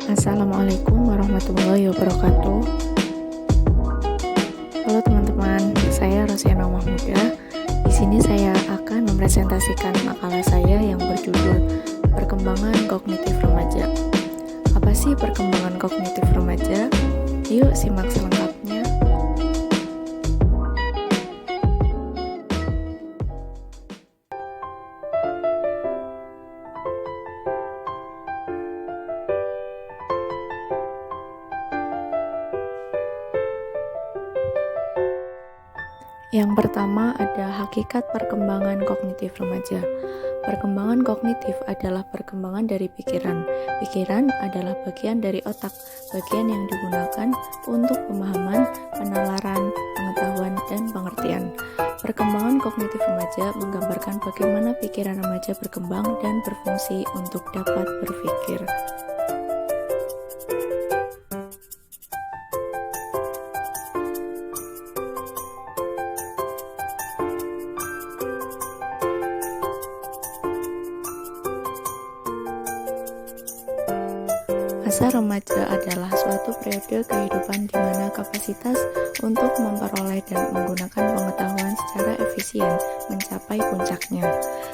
Assalamualaikum warahmatullahi wabarakatuh. Halo teman-teman, saya Rosiana Mahmuda. Di sini saya akan mempresentasikan makalah saya yang berjudul Perkembangan Kognitif Remaja. Apa sih perkembangan kognitif remaja? Yuk simak selengkapnya. Yang pertama ada hakikat perkembangan kognitif remaja. Perkembangan kognitif adalah perkembangan dari pikiran. Pikiran adalah bagian dari otak, bagian yang digunakan untuk pemahaman, penalaran, pengetahuan, dan pengertian. Perkembangan kognitif remaja menggambarkan bagaimana pikiran remaja berkembang dan berfungsi untuk dapat berpikir. Masa remaja adalah suatu periode kehidupan di mana kapasitas untuk memperoleh dan menggunakan pengetahuan secara efisien mencapai puncaknya.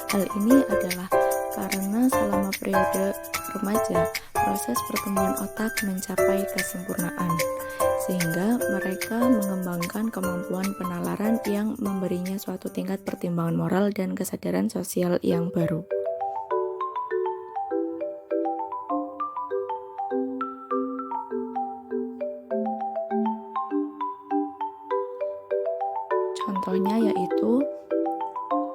Hal ini adalah karena selama periode remaja, proses pertumbuhan otak mencapai kesempurnaan, sehingga mereka mengembangkan kemampuan penalaran yang memberinya suatu tingkat pertimbangan moral dan kesadaran sosial yang baru. Contohnya yaitu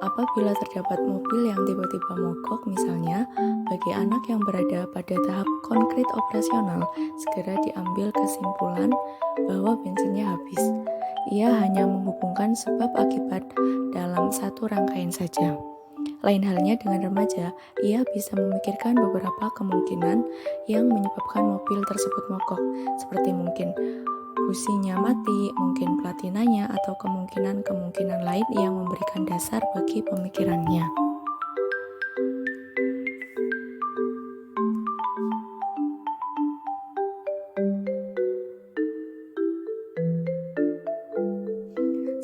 apabila terdapat mobil yang tiba-tiba mogok misalnya, bagi anak yang berada pada tahap konkret operasional, segera diambil kesimpulan bahwa bensinnya habis. Ia hanya menghubungkan sebab akibat dalam satu rangkaian saja. Lain halnya dengan remaja, ia bisa memikirkan beberapa kemungkinan yang menyebabkan mobil tersebut mogok, seperti mungkin businya mati, mungkin platinanya, atau kemungkinan-kemungkinan lain yang memberikan dasar bagi pemikirannya.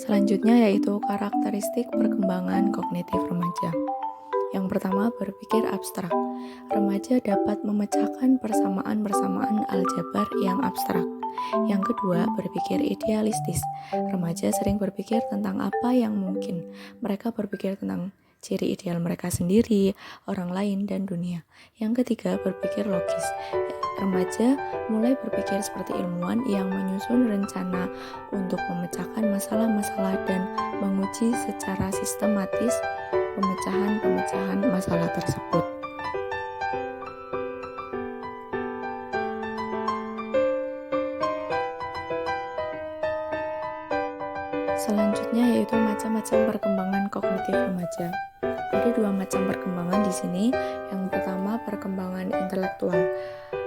Selanjutnya yaitu karakteristik perkembangan kognitif remaja. Yang pertama, berpikir abstrak. Remaja dapat memecahkan persamaan-persamaan aljabar yang abstrak. Yang kedua, berpikir idealistis. Remaja sering berpikir tentang apa yang mungkin. Mereka berpikir tentang ciri ideal mereka sendiri, orang lain, dan dunia. Yang ketiga, berpikir logis. Remaja mulai berpikir seperti ilmuwan yang menyusun rencana untuk memecahkan masalah-masalah dan menguji secara sistematis pemecahan-pemecahan masalah tersebut. Selanjutnya yaitu macam-macam perkembangan kognitif remaja. Ada dua macam perkembangan di sini. Yang pertama, perkembangan intelektual.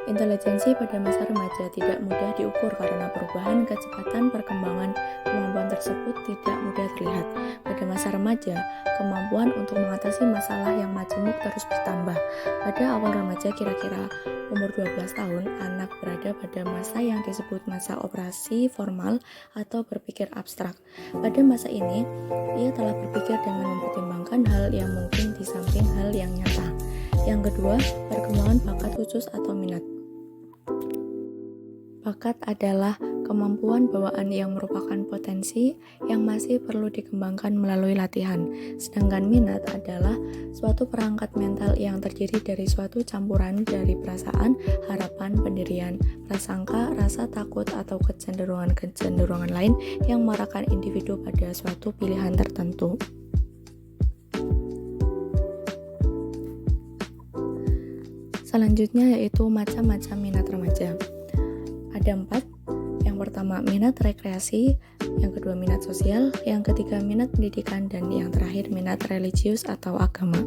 Intelijensi pada masa remaja tidak mudah diukur karena perubahan kecepatan perkembangan kemampuan tersebut tidak mudah terlihat. Pada masa remaja, kemampuan untuk mengatasi masalah yang majemuk terus bertambah. Pada awal remaja, kira-kira umur 12 tahun, anak berada pada masa yang disebut masa operasi formal atau berpikir abstrak. Pada masa ini, ia telah berpikir dengan mempertimbangkan hal yang mungkin di samping hal yang nyata. Yang kedua, perkembangan bakat khusus atau minat. Bakat adalah kemampuan bawaan yang merupakan potensi yang masih perlu dikembangkan melalui latihan. Sedangkan minat adalah suatu perangkat mental yang terdiri dari suatu campuran dari perasaan, harapan, pendirian, prasangka, rasa takut, atau kecenderungan-kecenderungan lain yang mengarahkan individu pada suatu pilihan tertentu. Selanjutnya yaitu macam-macam minat remaja. Ada 4. Yang pertama, minat rekreasi. Yang kedua, minat sosial. Yang ketiga, minat pendidikan. Dan yang terakhir, minat religius atau agama.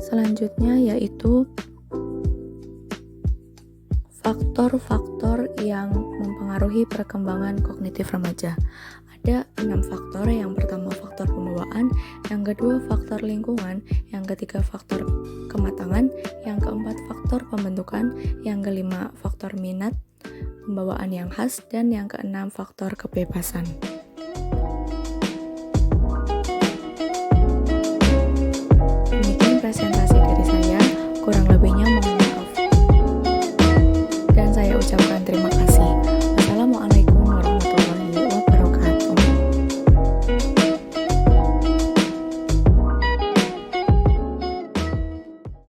Selanjutnya yaitu faktor-faktor yang mempengaruhi perkembangan kognitif remaja. Ada 6 faktor. Yang pertama faktor pembawaan, yang kedua faktor lingkungan, yang ketiga faktor kematangan, yang keempat faktor pembentukan, yang kelima faktor minat, pembawaan yang khas, dan yang keenam faktor kebebasan.